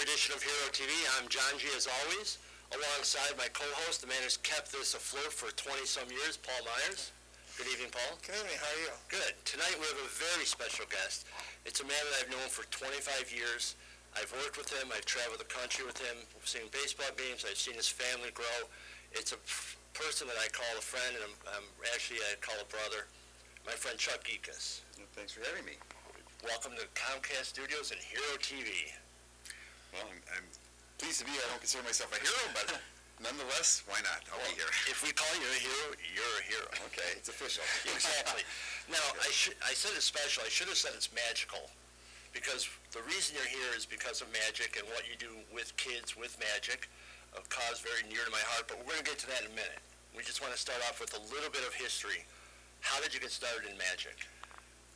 edition of Hero TV. I'm Johngy, as always, alongside my co-host, the man who's kept this afloat for 20-some years, Paul Myers. Good evening, Paul. Good evening. How are you? Good. Tonight we have a very special guest. It's a man that I've known for 25 years. I've worked with him. I've traveled the country with him. I've seen baseball games. I've seen his family grow. It's a person that I call a friend, and I call a brother. My friend Chuck Gekas. Thanks for having me. Welcome to Comcast Studios and Hero TV. Well, I'm pleased to be here. I don't consider myself a hero, but nonetheless, why not? I'll be here. If we call you a hero, you're a hero. Okay, it's official. Exactly. Now, I said it's special. I should have said it's magical, because the reason you're here is because of magic and what you do with kids with magic, a cause very near to my heart, but we're going to get to that in a minute. We just want to start off with a little bit of history. How did you get started in magic?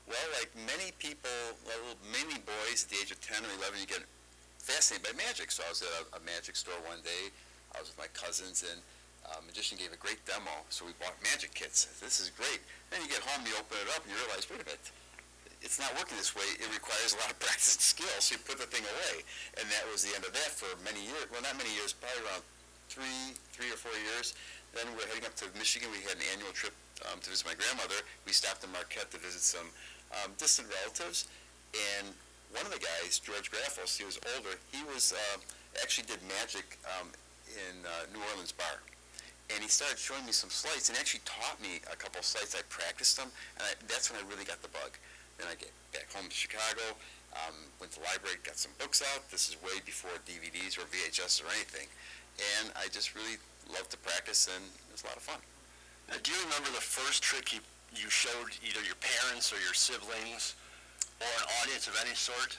Well, like many people, many boys at the age of 10 or 11, you get fascinated by magic. So I was at a magic store one day. I was with my cousins, and a magician gave a great demo. So we bought magic kits. This is great. Then you get home, you open it up, and you realize, wait a minute, it's not working this way. It requires a lot of practice and skill. So you put the thing away. And that was the end of that for many years. Well, not many years, probably around three or 4 years. Then we're heading up to Michigan. We had an annual trip to visit my grandmother. We stopped in Marquette to visit some distant relatives. And one of the guys, George Graffos, he was older. He was actually did magic in New Orleans bar. And he started showing me some sleights and actually taught me a couple of sleights. I practiced them, and that's when I really got the bug. Then I get back home to Chicago, went to the library, got some books out. This is way before DVDs or VHS or anything. And I just really loved to practice, and it was a lot of fun. Now, do you remember the first trick you showed either your parents or your siblings or an audience of any sort?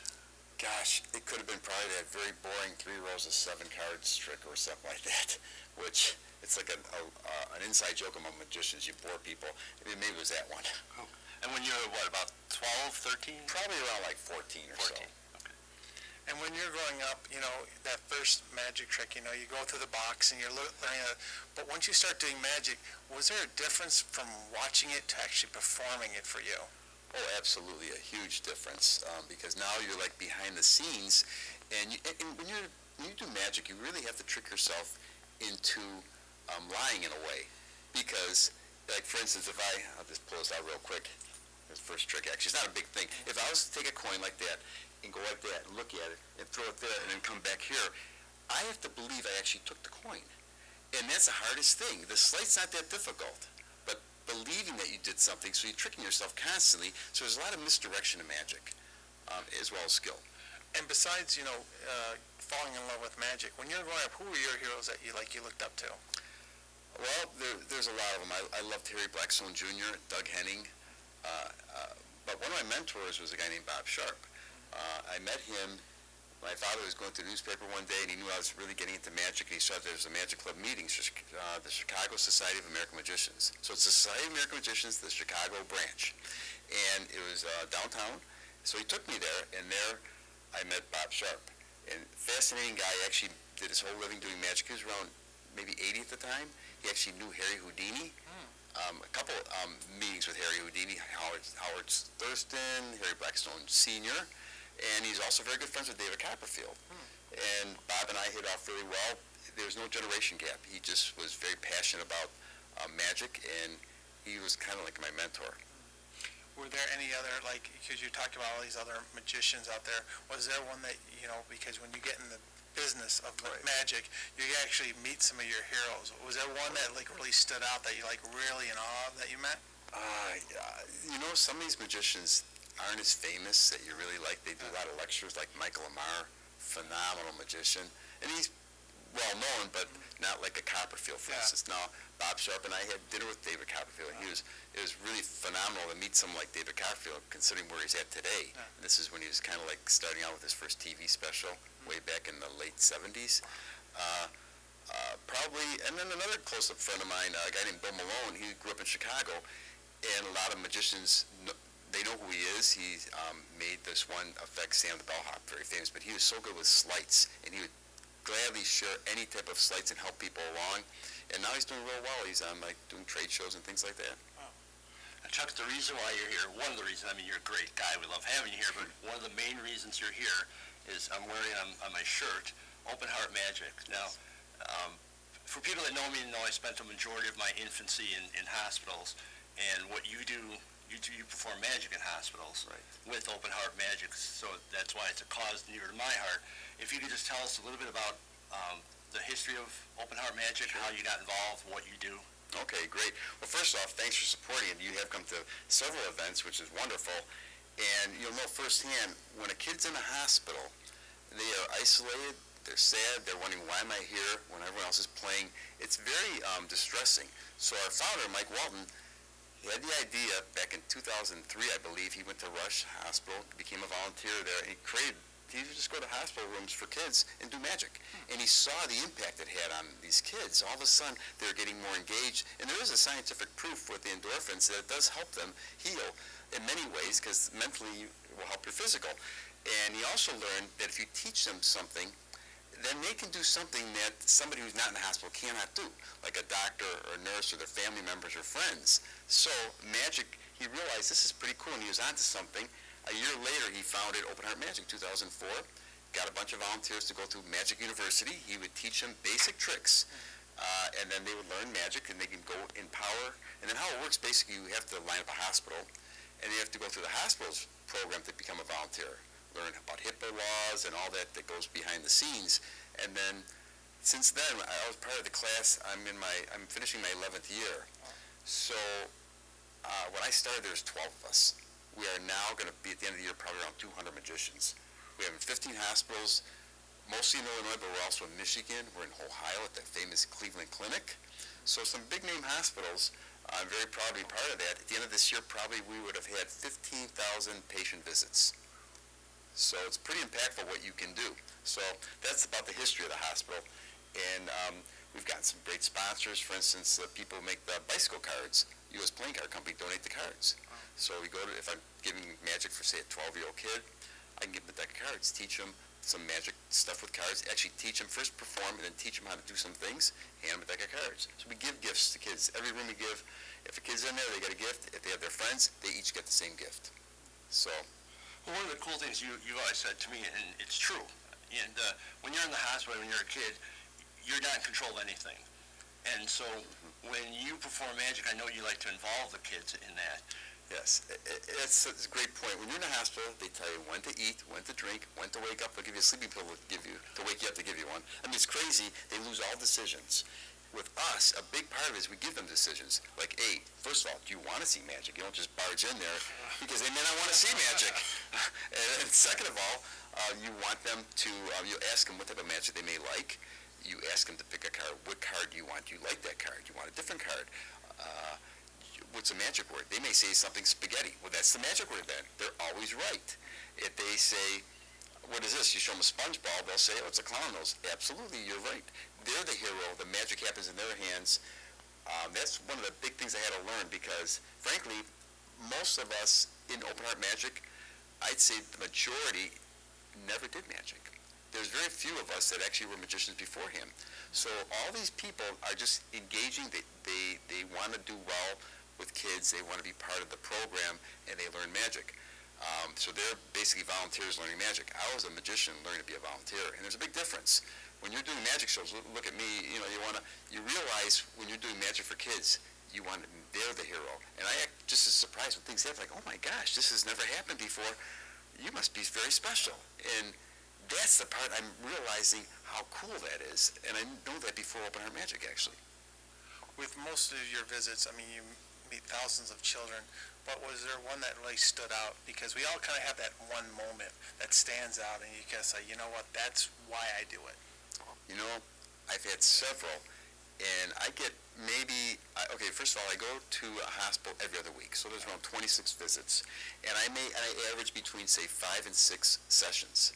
Gosh, it could have been probably that very boring 3 rows of 7 cards trick or something like that, which it's like an inside joke among magicians. You bore people. I mean, maybe it was that one. Oh. And when you were, what, about 12, 13? Probably around like 14 or 14. so. Okay. And when you're growing up, you know, that first magic trick, you know, you go through the box and you're learning it. But once you start doing magic, was there a difference from watching it to actually performing it for you? Oh, absolutely, a huge difference, because now you're like behind the scenes, and when you do magic, you really have to trick yourself into lying in a way, because, like, for instance, I'll just pull this out real quick. This first trick, actually, it's not a big thing. If I was to take a coin like that and go like that and look at it and throw it there and then come back here, I have to believe I actually took the coin, and that's the hardest thing. The sleigh's not that difficult, but believing that you did something, so you're tricking yourself constantly. So there's a lot of misdirection in magic, as well as skill. And besides, you know, falling in love with magic, when you were growing up, who were your heroes that you looked up to? Well, there's a lot of them. I loved Harry Blackstone Jr., Doug Henning, but one of my mentors was a guy named Bob Sharp. I met him. My father was going through the newspaper one day, and he knew I was really getting into magic, and he saw there was a magic club meeting, the Chicago Society of American Magicians. So it's the Society of American Magicians, the Chicago branch. And it was downtown. So he took me there, and there I met Bob Sharp. And fascinating guy. He actually did his whole living doing magic. He was around maybe 80 at the time. He actually knew Harry Houdini. A couple meetings with Harry Houdini, Howard Thurston, Harry Blackstone Sr., and he's also very good friends with David Copperfield. And Bob and I hit off really well. There was no generation gap. He just was very passionate about magic, and he was kind of like my mentor. Were there any other, like, because you talked about all these other magicians out there, was there one that, you know, because when you get in the business of magic, you actually meet some of your heroes. Was there one that, like, really stood out that you, like, really in awe of that you met? You know, some of these magicians aren't as famous that you really like. They do a lot of lectures, like Michael Amar, phenomenal magician. And he's well known, but not like a Copperfield, for instance. Now, Bob Sharp and I had dinner with David Copperfield. It was really phenomenal to meet someone like David Copperfield, considering where he's at today. And this is when he was kind of like starting out with his first TV special, way back in the late 70s. Probably, and then another close-up friend of mine, a guy named Bill Malone. He grew up in Chicago, and a lot of magicians, they know who he is. He made this one effect, Sam the Bellhop, very famous, but he was so good with sleights, and he would gladly share any type of sleights and help people along. And now he's doing real well. He's like doing trade shows and things like that. Wow. And Chuck, the reason why you're here, one of the reasons, I mean, you're a great guy. We love having you here, but one of the main reasons you're here is I'm wearing on my shirt, Open Heart Magic. Now, for people that know me and know I spent the majority of my infancy in hospitals, and what you do, you perform magic in hospitals with Open Heart Magic, so that's why it's a cause near to my heart. If you could just tell us a little bit about the history of Open Heart Magic, how you got involved, what you do. Okay, great. Well, first off, thanks for supporting it. You have come to several events, which is wonderful. And you'll know firsthand, when a kid's in a hospital, they are isolated, they're sad, they're wondering, why am I here when everyone else is playing? It's very distressing. So our founder, Mike Walton, he had the idea back in 2003, I believe. He went to Rush Hospital, became a volunteer there, and he would just go to hospital rooms for kids and do magic. And he saw the impact it had on these kids. All of a sudden, they're getting more engaged. And there is a scientific proof with the endorphins that it does help them heal in many ways, because mentally it will help your physical. And he also learned that if you teach them something, then they can do something that somebody who's not in the hospital cannot do, like a doctor or a nurse or their family members or friends. So magic, he realized this is pretty cool, and he was onto something. A year later, he founded Open Heart Magic, 2004, got a bunch of volunteers to go through Magic University. He would teach them basic tricks, and then they would learn magic, and they can go in power. And then how it works, basically, you have to line up a hospital, and you have to go through the hospital's program to become a volunteer, learn about HIPAA laws and all that goes behind the scenes. And then, since then, I was part of the class. I'm finishing my 11th year. So when I started, there was 12 of us. We are now going to be, at the end of the year, probably around 200 magicians. We have 15 hospitals, mostly in Illinois, but we're also in Michigan. We're in Ohio at the famous Cleveland Clinic. So some big-name hospitals. I'm very proud to be part of that. At the end of this year, probably we would have had 15,000 patient visits. So it's pretty impactful what you can do. So that's about the history of the hospital. And we've gotten some great sponsors. For instance, people who make the bicycle cards. U.S. Playing Card Company donate the cards. So we go to, if I'm giving magic for, say, a 12-year-old kid, I can give them a deck of cards, teach them some magic stuff with cards, actually teach them, first perform, and then teach them how to do some things, hand them a deck of cards. So we give gifts to kids. Every room we give, if a kid's in there, they get a gift. If they have their friends, they each get the same gift. So. Well, one of the cool things you always said to me, and it's true, and when you're in the hospital, when you're a kid, you're not in control of anything. And so when you perform magic, I know you like to involve the kids in that. Yes, it's a great point. When you're in the hospital, they tell you when to eat, when to drink, when to wake up. They'll give you a sleeping pill to wake you up to give you one. I mean, it's crazy. They lose all decisions. With us, a big part of it is we give them decisions. Like, hey, first of all, do you want to see magic? You don't just barge in there because they may not want to see magic. And second of all, you want them to, you ask them what type of magic they may like. You ask them to pick a card. What card do you want? Do you like that card? Do you want a different card? What's a magic word? They may say something spaghetti. Well, that's the magic word then. They're always right. If they say, what is this? You show them a sponge ball, they'll say, oh, it's a clown nose. Absolutely, you're right. They're the hero. The magic happens in their hands. That's one of the big things I had to learn because, frankly, most of us in Open Heart Magic, I'd say the majority never did magic. There's very few of us that actually were magicians beforehand. So all these people are just engaging. They want to do well with kids. They want to be part of the program, and they learn magic. So they're basically volunteers learning magic. I was a magician learning to be a volunteer, and there's a big difference. When you're doing magic shows, look at me, you realize when you're doing magic for kids, they're the hero. And I act just as surprised when things happen, like, oh my gosh, this has never happened before. You must be very special. And that's the part I'm realizing how cool that is. And I didn't know that before Open Heart Magic, actually. With most of your visits, I mean, you meet thousands of children, but was there one that really stood out? Because we all kind of have that one moment that stands out, and you can say, you know what, that's why I do it. You know, I've had several, and I get first of all, I go to a hospital every other week, so there's around 26 visits, and I average between, say, 5 and 6 sessions,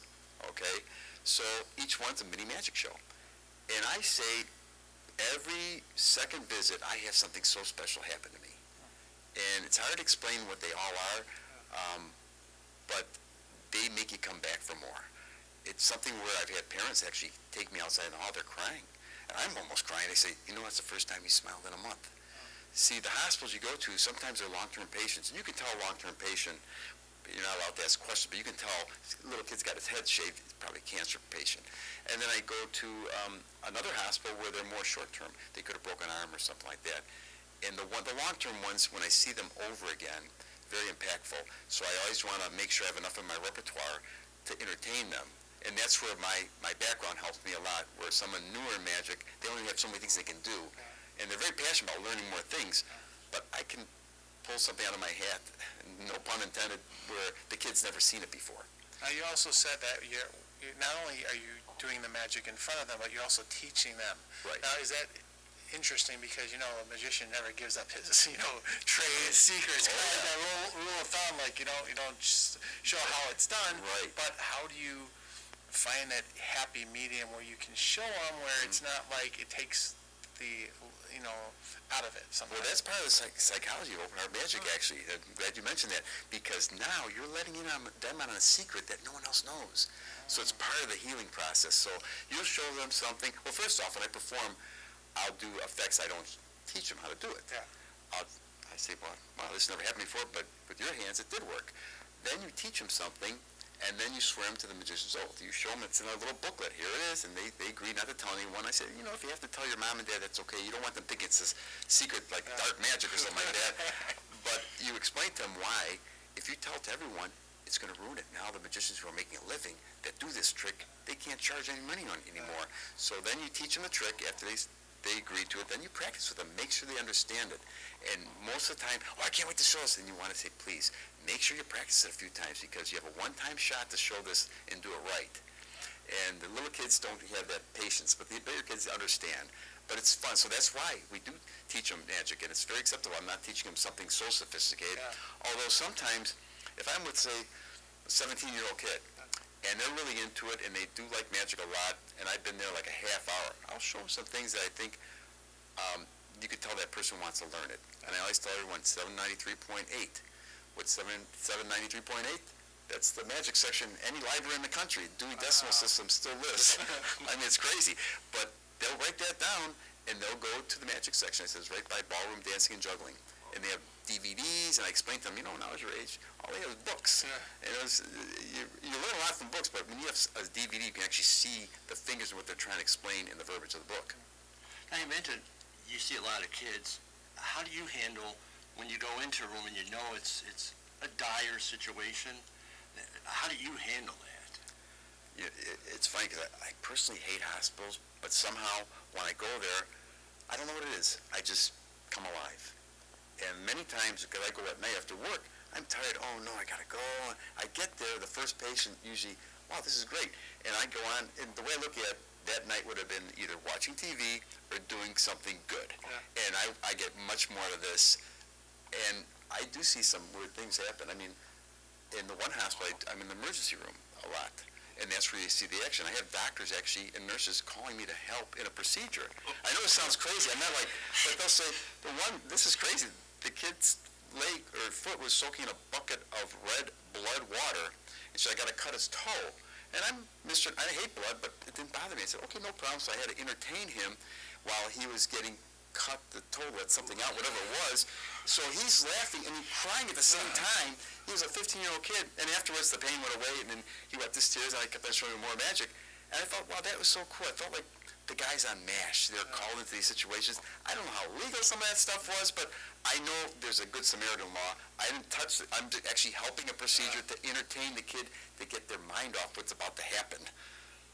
okay? So each one's a mini magic show, and I say every second visit, I have something so special happen to me. And it's hard to explain what they all are, but they make you come back for more. It's something where I've had parents actually take me outside in the hall, they're crying. And I'm almost crying. They say, you know, that's the first time you smiled in a month. See, the hospitals you go to, sometimes they're long-term patients. And you can tell a long-term patient you're not allowed to ask questions, but you can tell little kid's got his head shaved, he's probably a cancer patient. And then I go to another hospital where they're more short-term. They could have broken an arm or something like that. And the long-term ones, when I see them over again, very impactful. So I always want to make sure I have enough in my repertoire to entertain them. And that's where my background helps me a lot, where someone newer in magic, they only have so many things they can do. And they're very passionate about learning more things, but I can pull something out of my hat, no pun intended, where the kid's never seen it before. Now, you also said that you're not only are you doing the magic in front of them, but you're also teaching them. Right. Now, is that interesting? Because, a magician never gives up his, trade, secrets. Oh, kind of yeah. that rule of thumb, like, you don't just show how it's done. Right. But how do you find that happy medium where you can show them where it's not like it takes the, out of it sometimes? Well, that's part of the psychology of open heart magic, actually. I'm glad you mentioned that, because now you're letting in on them on a secret that no one else knows. So it's part of the healing process. So you'll show them something. Well, first off, when I perform, I'll do effects. I don't teach them how to do it. Yeah. I say, well, this never happened before, but with your hands, it did work. Then you teach them something, and then you swear them to the magician's oath. You show them it's in a little booklet. Here it is, and they agree not to tell anyone. I said, if you have to tell your mom and dad, that's okay. You don't want them thinking it's this secret, like dark magic or something like that. But you explain to them why. If you tell it to everyone, it's going to ruin it. Now the magicians who are making a living that do this trick, they can't charge any money on it anymore. So then you teach them the trick after they agree to it. Then you practice with them. Make sure they understand it. And most of the time, I can't wait to show this. And you want to say, please, make sure you practice it a few times, because you have a one-time shot to show this and do it right. And the little kids don't have that patience, but the bigger kids understand. But it's fun. So that's why we do teach them magic, and it's very acceptable. I'm not teaching them something so sophisticated. Yeah. Although sometimes, if I'm with, say, a 17-year-old kid, and they're really into it, and they do like magic a lot, and I've been there like a half hour, I'll show them some things that I think you could tell that person wants to learn it. And I always tell everyone 793.8. What's 793.8? That's the magic section. Any library in the country, Dewey Decimal System still lives. I mean, it's crazy. But they'll write that down, and they'll go to the magic section. It says right by ballroom dancing and juggling. And they have DVDs, and I explain to them, now at your age, all they have is books. Yeah. And you learn a lot from books, but when you have a DVD, you can actually see the fingers and what they're trying to explain in the verbiage of the book. Now, you mentioned you see a lot of kids. How do you handle when you go into a room and it's a dire situation? How do you handle that? It's funny, because I personally hate hospitals, but somehow when I go there, I don't know what it is. I just come alive. And many times, because I go at night after work, I'm tired. Oh, no, I got to go. I get there, the first patient usually, wow, this is great. And I go on, and the way I look at it, that night would have been either watching TV or doing something good. Yeah. And I get much more out of this. And I do see some weird things happen. I mean, in the one hospital, I'm in the emergency room a lot. And that's where you see the action. I have doctors actually and nurses calling me to help in a procedure. I know it sounds crazy. I'm not like, but they'll say, this is crazy. The kid's leg or foot was soaking in a bucket of red blood water. And so I got to cut his toe. And I hate blood, but it didn't bother me. I said, okay, no problem. So I had to entertain him while he was getting cut the toe, let something out, whatever it was. So he's laughing and he's crying at the same time. He was a 15-year-old kid, and afterwards the pain went away, and then he wiped his tears, and I kept on showing him more magic. And I thought, wow, that was so cool. I felt like the guys on MASH, they're called into these situations. I don't know how legal some of that stuff was, but I know there's a good Samaritan law. I didn't touch it. I'm actually helping a procedure to entertain the kid to get their mind off what's about to happen.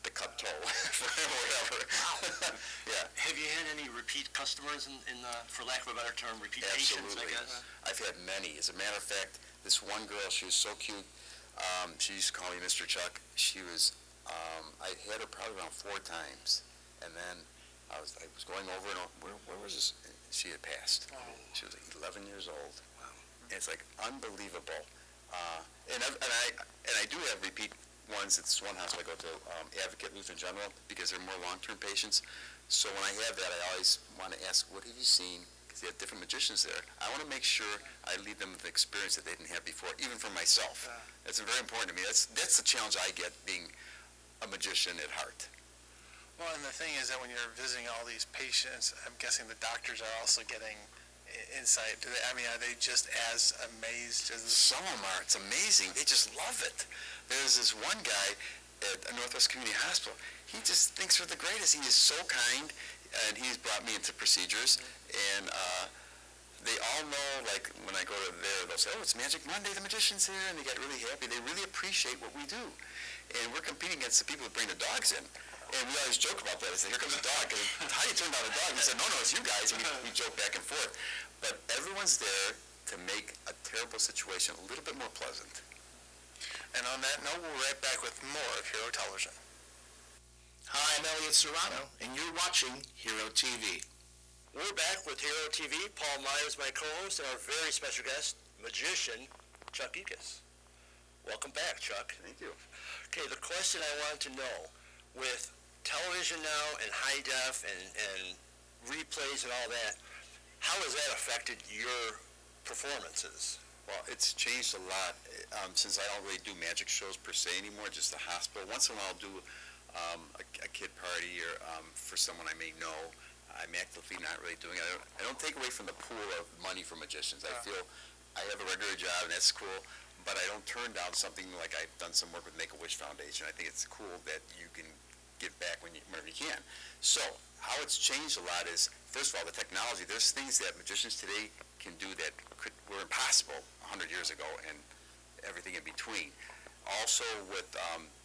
The cut toe, whatever. Yeah. Have you had any repeat customers for lack of a better term, repeat patients, I guess? I've had many. As a matter of fact, this one girl, she was so cute. She used to call me Mr. Chuck. She was, I had her probably around 4 times. And then I was going over and over, where was this? She had passed. Oh. She was like 11 years old. Wow. And it's like unbelievable. And I do have repeat ones. It's one hospital I go to, Advocate Lutheran General, because they're more long-term patients. So when I have that, I always want to ask, what have you seen? Because they have different magicians there. I want to make sure I leave them with an experience that they didn't have before, even for myself. That's very important to me. That's the challenge I get, being a magician at heart. Well, and the thing is that when you're visiting all these patients, I'm guessing the doctors are also getting insight? Are they just as amazed as... Some of them are. It's amazing. They just love it. There's this one guy at Northwest Community Hospital. He just thinks we're the greatest. He is so kind, and he's brought me into procedures, and they all know, like, when I go to there, they'll say, oh, it's Magic Monday, the magician's here, and they get really happy. They really appreciate what we do. And we're competing against the people that bring the dogs in. And we always joke about that. I say, here comes a dog. How do you turn down a dog? He said, no, it's you guys. And we joke back and forth. But everyone's there to make a terrible situation a little bit more pleasant. And on that note, we'll be right back with more of Hero Television. Hi, I'm Elliot Serrano, and you're watching Hero TV. We're back with Hero TV. Paul Myers, my co-host, and our very special guest, magician, Chuck Gekas. Welcome back, Chuck. Thank you. Okay, the question I wanted to know, with television now and high def and replays and all that, how has that affected your performances? Well, it's changed a lot since I don't really do magic shows per se anymore, just the hospital. Once in a while I'll do a kid party or for someone I may know. I'm actively not really doing it. I don't take away from the pool of money for magicians. I feel I have a regular job and that's cool, but I don't turn down something like I've done some work with Make-A-Wish Foundation. I think it's cool that you can give back whenever you can. So how it's changed a lot is, first of all, the technology. There's things that magicians today can do that were impossible 100 years ago and everything in between. Also with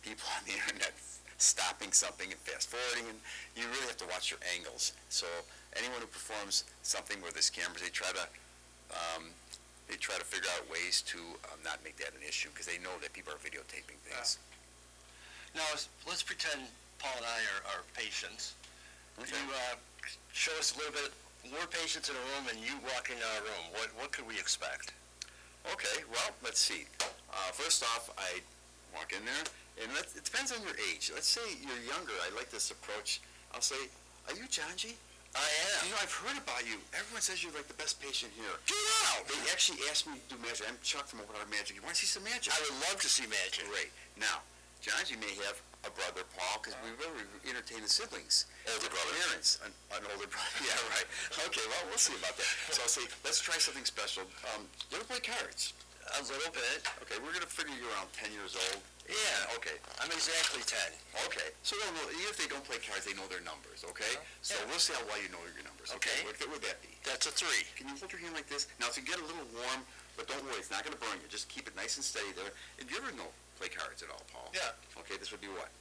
people on the internet stopping something and fast forwarding, and you really have to watch your angles. So anyone who performs something where there's cameras, they try to figure out ways to not make that an issue because they know that people are videotaping things. Now, let's pretend Paul and I are patients. Okay. You show us a little bit. We're patients in a room, and you walk into our room. What could we expect? Okay, well, let's see. First off, I walk in there, and it depends on your age. Let's say you're younger. I like this approach. I'll say, are you Johngy? I am. You know, I've heard about you. Everyone says you're like the best patient here. Get out! They actually asked me to do magic. I'm Chuck from Open Heart Magic. You want to see some magic? I would love to see magic. Great. Now, Johngy may have a brother, Paul, because we really entertain the siblings. Older brother. Parents. An older brother. Yeah, right. Okay, well, we'll see about that. So I'll say, let's try something special. You ever play cards? A little bit. Okay, we're going to figure you around 10 years old. Yeah. Okay. I'm exactly 10. Okay. So even if they don't play cards, they know their numbers, okay? So we'll see how well you know your numbers. Okay. What would that be? That's a 3. Can you hold your hand like this? Now, it's going to get a little warm, but don't worry. It's not going to burn you. Just keep it nice and steady there. And do you ever play cards at all, Paul? Yeah. Okay, this would be what?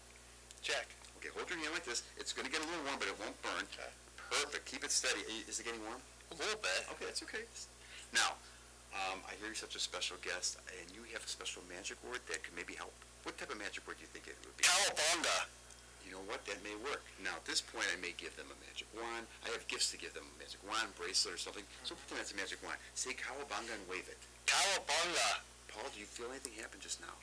Jack. Okay, hold your hand like this. It's going to get a little warm, but it won't burn. Okay. Perfect. Keep it steady. Is it getting warm? A little bit. Okay, that's okay. Now, I hear you're such a special guest, and you have a special magic word that could maybe help. What type of magic word do you think it would be? Cowabunga. You know what? That may work. Now, at this point, I may give them a magic wand. I have gifts to give them, a magic wand, bracelet, or something. So pretend that's a magic wand. Say cowabunga and wave it. Cowabunga. Paul, do you feel anything happen just now?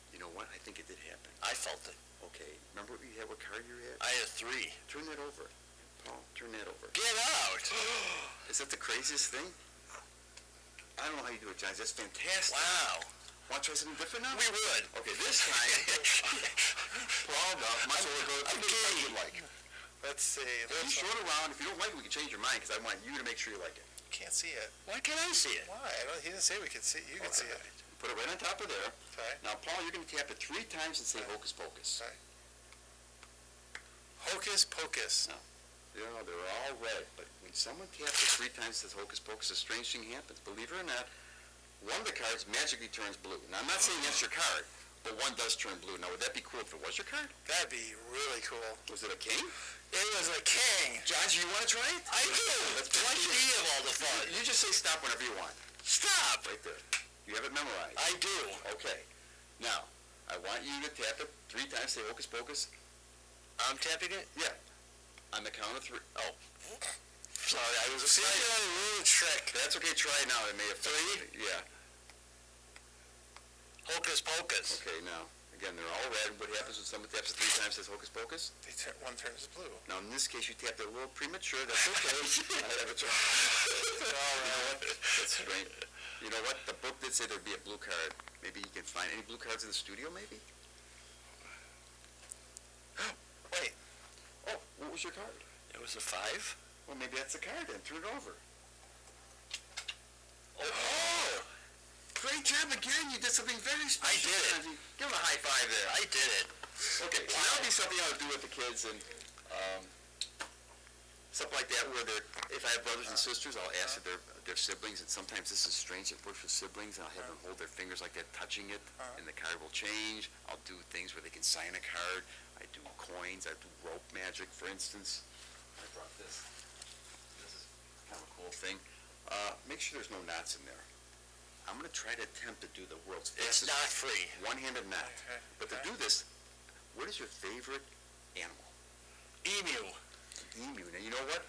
You know what? I think it did happen. I felt it. Okay. Remember what card you had? I had a 3. Turn that over. Paul, turn that over. Get out. Is that the craziest thing? I don't know how you do it, Johnny. That's fantastic. Wow. Want to try something different now? We would. Okay, this time, Paul, my sword goes, I'm game. you like. Let's see. You show it around. If you don't like it, we can change your mind, because I want you to make sure you like it. Can't see it. Why can't I see it? Why? He didn't say we could see. You can see it. Put it right on top of there. Okay. Now, Paul, you're going to tap it 3 times and say hocus pocus. Okay. Hocus pocus. No. You know, they're all red, but when someone taps it 3 times and says hocus pocus, a strange thing happens. Believe it or not, one of the cards magically turns blue. Now, I'm not saying that's your card, but one does turn blue. Now, would that be cool if it was your card? That'd be really cool. Was it a king? It was a king. John, do you want to try it? I do. That's plenty of all the fun. You just say stop whenever you want. Stop. Right there. You have it memorized. I do. Okay. Now, I want you to tap it 3 times, say hocus pocus. I'm tapping it? Yeah. On the count of 3. Oh. Sorry, I was See, excited. a little trick. That's okay. Try it now. It may have 3? Yeah. Hocus pocus. Okay, now, again, they're all red. What happens when someone taps it 3 times, says hocus pocus? One turns blue. Now, in this case, you tapped it a little premature. That's okay. I have a try. All right. That's strange. You know what? The book did say there'd be a blue card. Maybe you can find any blue cards in the studio, maybe? Wait. Oh, what was your card? It was a 5. Well, maybe that's the card then. Turn it over. Oh! Great job again. You did something very special. I did it. Johngy. Give him a high five there. I did it. Okay, so that'll be something I'll do with the kids, and something like that where if I have brothers and sisters, I'll ask if they're siblings, and sometimes this is strange, it works with siblings, and I'll have them hold their fingers like that, touching it, and the card will change. I'll do things where they can sign a card. I do coins. I do rope magic, for instance. I brought this. This is kind of a cool thing. Make sure there's no knots in there. I'm going to try to attempt to do the world's It's fastest not free. one-handed knot. Okay. But to do this, what is your favorite animal? Emu. Emu. Now, you know what?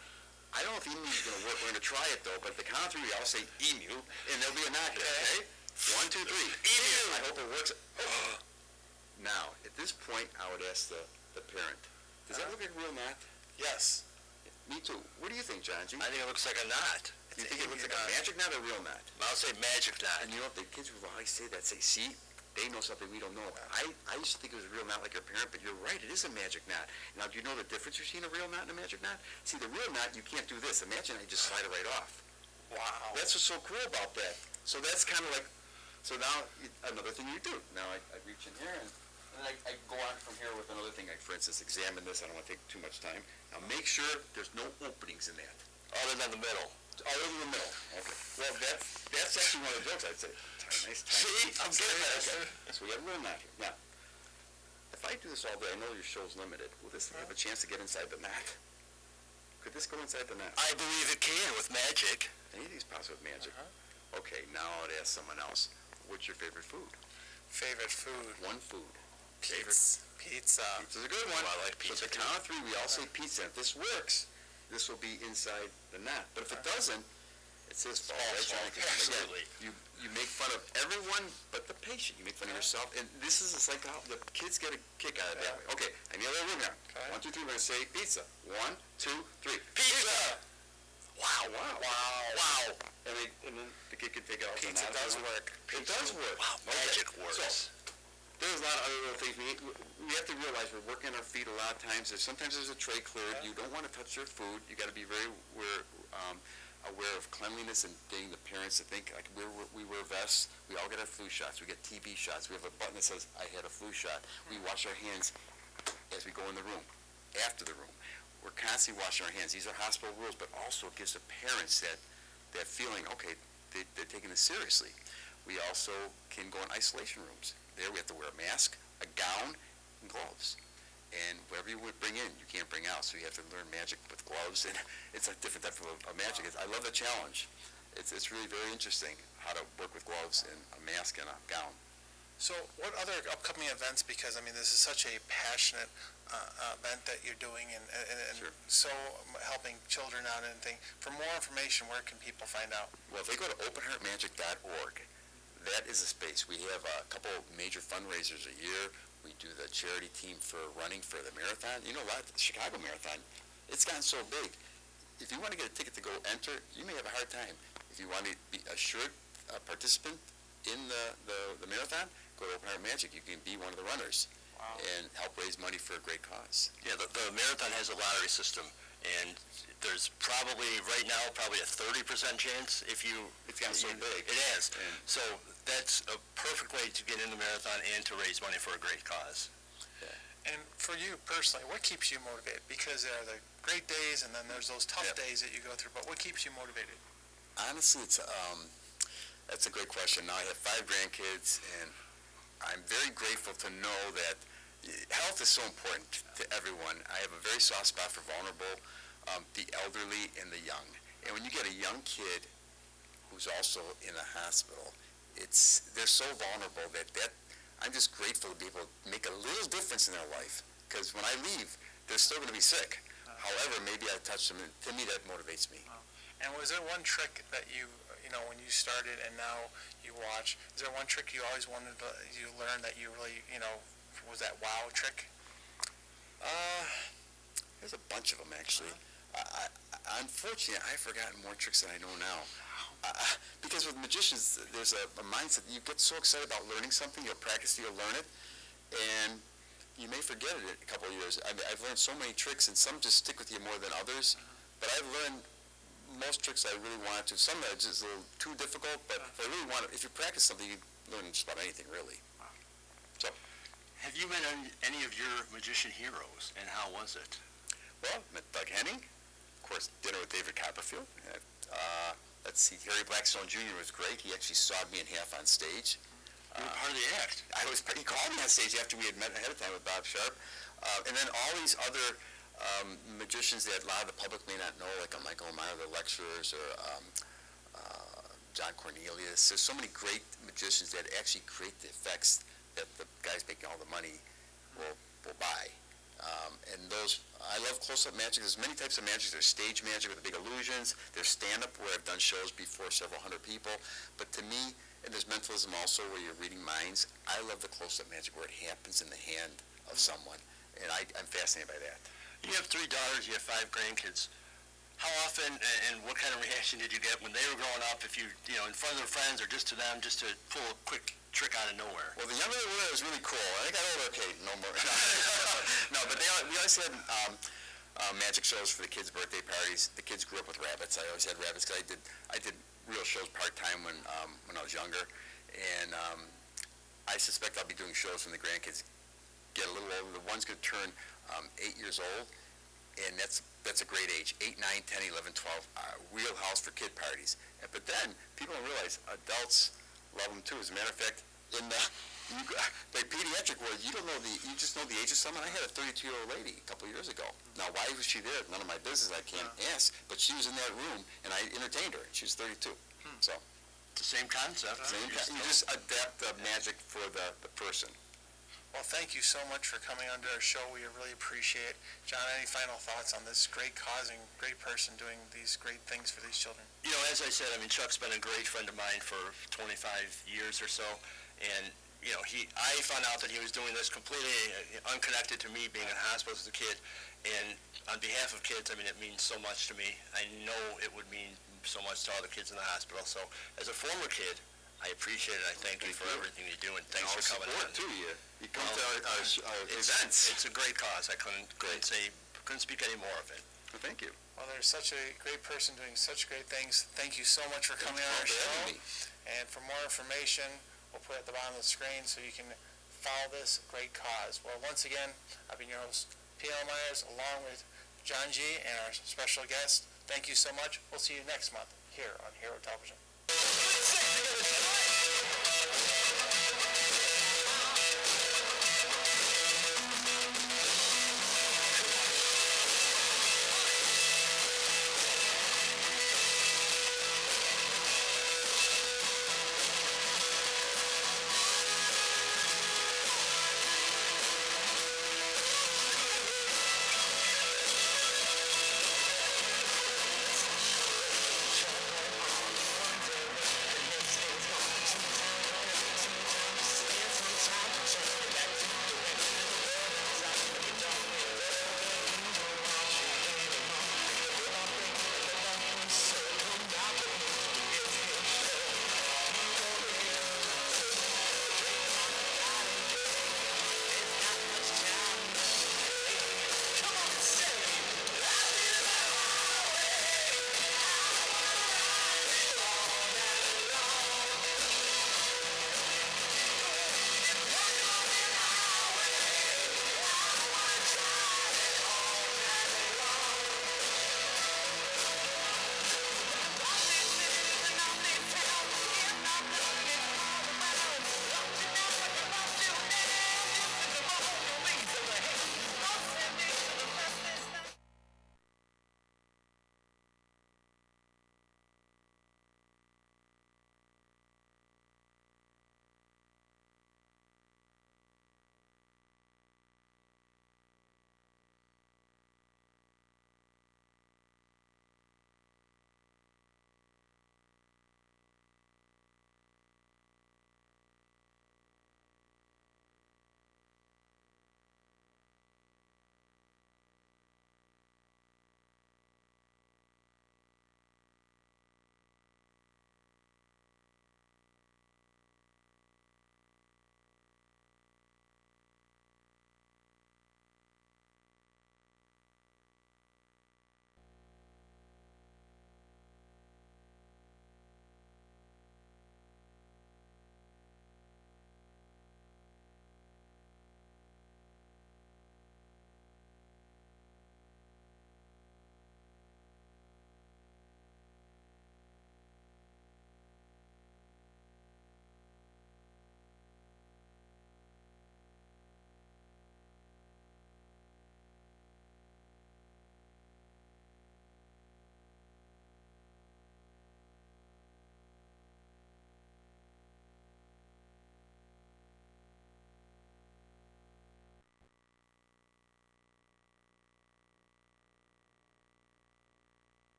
I don't know if emu is going to work. We're going to try it, though. But at the count of three, I'll say emu, and there'll be a knot here, okay? 1, 2, 3. Emu. I hope it works. Now, at this point, I would ask the parent, does that look like a real knot? Yes. Me too. What do you think, Johngy? I think it looks like a knot. You think it looks like a magic knot or a real knot? I'll say magic knot. And you know what? The kids will always say that. Say, see? They know something we don't know. I used to think it was a real knot like your parent, but you're right. It is a magic knot. Now, do you know the difference between a real knot and a magic knot? See, the real knot, you can't do this. Imagine I just slide it right off. Wow. That's what's so cool about that. So that's kind of like, so now, another thing you do. Now, I reach in here, and then I go on from here with another thing. Like, for instance, examine this. I don't want to take too much time. Now, make sure there's no openings in that. Other than the middle. Other than the middle. Okay. Well, that's actually one of the jokes, I'd say. Nice time. See? I'm getting this. Okay. So we got a real knot here. Now, if I do this all day, I know your show's limited. Will this have a chance to get inside the knot? Could this go inside the knot? I believe it can with magic. Anything's possible with magic. Okay, now I'd ask someone else. What's your favorite food? Favorite food? One food. Pizza. Pizza's a good one. I like pizza. So at the count of three, we all say pizza. If this works, this will be inside the knot. But if it doesn't, it's his fault. False, Right, Johnny? absolutely. Again, you make fun of everyone but the patient. You make fun of yourself. And this is it's like how the kids get a kick out of it that way. Okay, I need a little room now. Okay. 1, 2, 3, we're going to say pizza. 1, 2, 3. Pizza! Wow. Wow. Wow. And then the kid can take it off. the Pizza knot. does work. It does work. Wow, magic works. So, there's a lot of other little things. We have to realize we're working on our feet a lot of times. Sometimes there's a tray cleared. You don't want to touch your food. You got to be very aware of cleanliness and getting the parents to think like we wear vests. We all get our flu shots. We get TB shots. We have a button that says I had a flu shot. We wash our hands as we go in the room, after the room. We're constantly washing our hands. These are hospital rules, but also it gives the parents that feeling, okay, they're taking this seriously. We also can go in isolation rooms. There we have to wear a mask, a gown, and gloves. And whatever you would bring in, you can't bring out. So you have to learn magic with gloves, and it's a different type of magic. I love the challenge. It's really very interesting how to work with gloves and a mask and a gown. So what other upcoming events, because, I mean, this is such a passionate event that you're doing and Sure. so helping children out and everything. For more information, where can people find out? Well, if they go to openheartmagic.org, that is a space. We have a couple major fundraisers a year. We do the charity team for running for the marathon. You know, the Chicago Marathon, it's gotten so big. If you want to get a ticket to go enter, you may have a hard time. If you want to be assured participant in the marathon, go to Open Heart Magic. You can be one of the runners and help raise money for a great cause. Yeah, the marathon has a lottery system, and there's probably, right now, probably a 30% chance if you... It's gotten so big. It has. And so that's a perfect way to get in the marathon and to raise money for a great cause. And for you personally, what keeps you motivated? Because there are the great days and then there's those tough days that you go through, but what keeps you motivated? Honestly, that's a great question. Now, I have 5 grandkids, and I'm very grateful to know that health is so important to everyone. I have a very soft spot for vulnerable, the elderly, and the young. And when you get a young kid who's also in a hospital, they're so vulnerable that I'm just grateful to be able to make a little difference in their life. Because when I leave, they're still going to be sick. However, maybe I touch them, and to me that motivates me. And was there one trick that you when you started and now you watch, is there one trick you always wanted you learn that you really, was that wow trick? There's a bunch of them, actually. Unfortunately, I've forgotten more tricks than I know now. Because with magicians, there's a mindset. You get so excited about learning something, you'll practice it, you'll learn it, and you may forget it in a couple of years. I've learned so many tricks, and some just stick with you more than others, but I've learned most tricks I really wanted to. Some are just a little too difficult, but if I really want to, if you practice something, you learn just about anything, really. So, Have you met any of your magician heroes, and how was it? well, met Doug Henning, of course, dinner with David Copperfield. Let's see, Harry Blackstone Jr. was great. He actually sawed me in half on stage. You were part of the act. He called me on stage after we had met ahead of time with Bob Sharp. And then all these other magicians that a lot of the public may not know, like Michael Meyer, the lecturers, or John Cornelius. There's so many great magicians that actually create the effects that the guys making all the money will buy. And those, I love close-up magic. There's many types of magic. There's stage magic with the big illusions. There's stand-up where I've done shows before several hundred people. But to me, and there's mentalism also where you're reading minds. I love the close-up magic where it happens in the hand of someone. And I'm fascinated by that. You have 3 daughters, you have 5 grandkids. How often and what kind of reaction did you get when they were growing up, if you know, in front of their friends or just to them, just to pull a quick trick out of nowhere? Well, the younger they were, it was really cool. I got older, okay, no more. No, but we always had magic shows for the kids' birthday parties. The kids grew up with rabbits. I always had rabbits because I did real shows part-time when I was younger. And I suspect I'll be doing shows when the grandkids get a little older. The one's going to turn 8 years old, and that's a great age. 8, 9, 10, 11, 12, wheelhouse for kid parties. But then people don't realize adults love them too. As a matter of fact, in the pediatric world, you just know the age of someone. I had a 32-year-old lady a couple of years ago. Now, why was she there? None of my business. I can't ask. But she was in that room, and I entertained her. She was 32. So, It's the same concept. you just adapt the magic for the person. Well, thank you so much for coming onto our show. We really appreciate it. John, any final thoughts on this great cause and great person doing these great things for these children? You know, as I said, I mean, Chuck's been a great friend of mine for 25 years or so, and, you know, I found out that he was doing this completely unconnected to me being in hospital as a kid, and on behalf of kids, I mean, it means so much to me. I know it would mean so much to all the kids in the hospital, so as a former kid, I appreciate it. I thank you for everything you do, and thanks for coming on. Too. You come to our events. It's a great cause. I couldn't speak any more of it. Well, thank you. Well, there's such a great person doing such great things. Thank you so much for coming on our show. And for more information, we'll put it at the bottom of the screen so you can follow this great cause. Well, once again, I've been your host, PL Myers, along with Johngy and our special guest. Thank you so much. We'll see you next month here on Hero Television.